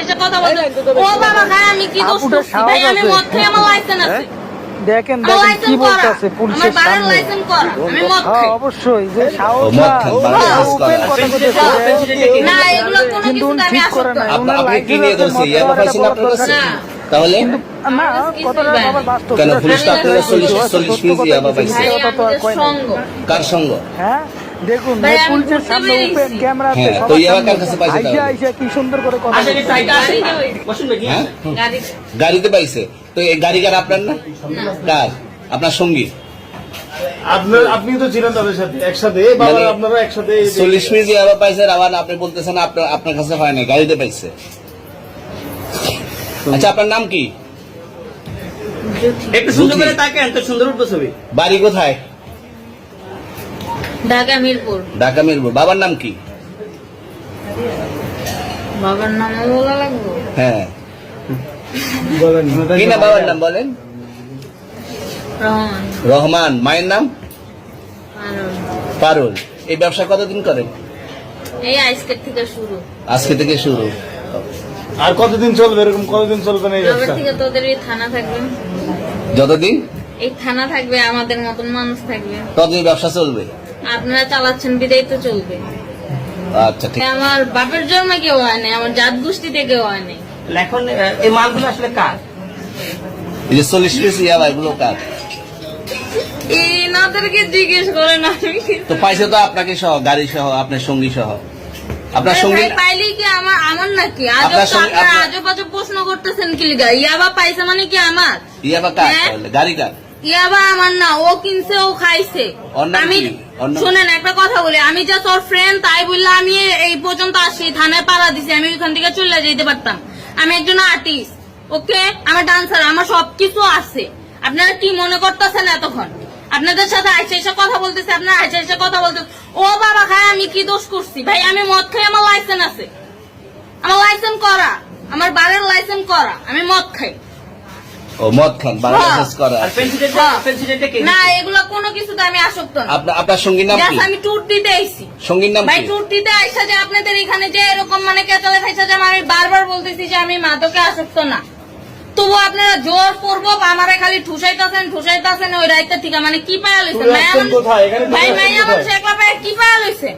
এসে কথা বলতে ও বাবা খায় আমি কি দোষ করছি ভাই আমি মদ খেয়ে আমার লাইসেন্স আছে দেখেন দেখেন কি বলতেছে পুলিশের আমার বাড়ির সামনে। লাইসেন্স করা আমি মদ খাই অবশ্যই যে সাহস মদ খান, বাড়ির লাইসেন্স করা। ওপেন কথা বলতেছে না এগুলো কোনো কিন্তু কিছু উনি আমি ঠিক করে আসক্ত নাই। না। ওনার আপনি কি লাইসেন্স নিয়ে আছে, ধরছে মদ ইয়াবা খাওয়ার পাইছেন একটা আপনার বড় কাছে? না। তাহলে না আমার কথাটা কিছুই বাবার বাস্তব কেন এটা পুলিশ সত্যি আপনারা কথা 40 বলছে, 40 সত্য পিস ইয়াবা কথা বলছে, পাইছে? ভাই কথা তো আর আমাদের কয় না। সঙ্গ কার সঙ্গ? হ্যাঁ দেখুন ভাই, আমি পুলিশের বুঝতে সামনে পেরেছি। ওপেন ক্যামেরাতে হ্যাঁ, তো ইয়াবা কার কাছে পাইছে তাহলে? আইসা কি সুন্দর করে কথা আসেন বলছে। একটু আইটা আসেন বসুন নাকি হ্যাঁ গাড়ি গাড়িতে পাইছে, তো এই গাড়ি কার আপনার না কার? আপনার সঙ্গী? আপনি তো ছিলেন তাদের সাথে একসাথে বাবা মানে আপনারা একসাথে 40 পিস ইয়াবা পাইছে, আবার আপনি বলতেছেন আপনার কাছে হয় না, গাড়িতে পাইছে। আচ্ছা আপনার নাম কি? একটু সুন্দর করে তাকান তো সুন্দর উঠবো ছবি। বাড়ি কোথায়? ঢাকা মিরপুর ঢাকা মিরপুর। বাবার নাম কি? বাবার নাম বলা লাগবে হ্যাঁ বলেন কি না বাবার নাম বলেন? রহমান রহমান। মায়ের নাম? আর পারুল। এই ব্যবসা কতদিন করেন? এই আজকের থেকে শুরু আজকে থেকে শুরু। আর কতদিন চলবে এরকম কতদিন চলবে না এই এবার ব্যবসা থেকে তোদের এই থানা থাকবে যতদিন এই থানা থাকবে আমাদের মতন মানুষ থাকবে ততদিন ব্যবসা চলবে। আপনারা চালাচ্ছেন বিদায় তো চলবে আচ্ছা ঠিক। আমার বাপের জন্মে কেউ হয় নাই আমার জাত গোষ্ঠীতে কেউ হয় নাই এখন এই মালগুলো আসলে কার? এই যে 40 পিস ইয়াবা এগুলো কার? এনাদেরকে জিজ্ঞেস করেন আমি তো পাইছে তো আপনাকে সহ, গাড়ি সহ, আপনার সঙ্গী সহ। আপনার আরে সঙ্গী ভাই, পাইলেই কি আমার আমার নাকি আজব আপনার তো সঙ্গে- আপনারা আপনার- আজব আজব প্রশ্ন করতেছেন কি লিগা ইয়াবা পাইছে মানে কি আমার ইয়াবা কার হ্যাঁ? তাহলে? গাড়ি কার? ইয়াবা আমার না ও কিনছে ও খাইছে ওর নাম আমি কি? ওর নাম- শুনেন একটা কথা বলি আমি যে তোর ফ্রেন্ড তাই বললে আমি এই পর্যন্ত আসি থানায় পাড়া দিছি আমি ওইখান থেকে চলে যেতে পারতাম আমি একজন আর্টিস্ট ওকে আমার ডান্সার আমার সবকিছু আছে আপনারা কি মনে করতেছেন এতক্ষণ আপনাদের সাথে আইসা এসে কথা বলতেছে আপনারা আইসা এসে কথা বলতেছে ও বাবা খায় আমি কি দোষ করছি ভাই আমি মদ খাই আমার লাইসেন্স আছে আমার লাইসেন্স করা আমার বাড়ির লাইসেন্স করা আমি মদ খাই ও মদ খান, বাড়ি হ্যাঁ। লাইসেন্স করা আর আছে। পেন্সিলেটটা কে? না এগুলো কোনো কিছুতে আমি আসক্ত না আপনার সঙ্গীর নাম কি? Just আমি ট্যুর দিতে আইছি সঙ্গীর নাম ভাই কি? ট্যুর দিতে আইসা যে আপনাদের এখানে যে এরকম মানে কেচালে খাইছে যে আমি বারবার বলতেছি যে আমি মাদকে আসক্ত না তবু আপনারা জোর করবো আমারে খালি ঠুসাইতেছেন ওই রাইতে ঠিক মানে কি পায়া লইছেন চলে আসছেন কোথায়? এখানে চলে ভাই আসছেন মাইয়া কোথায়? মানুষ একলা পায়ে কি পায়া লইছেন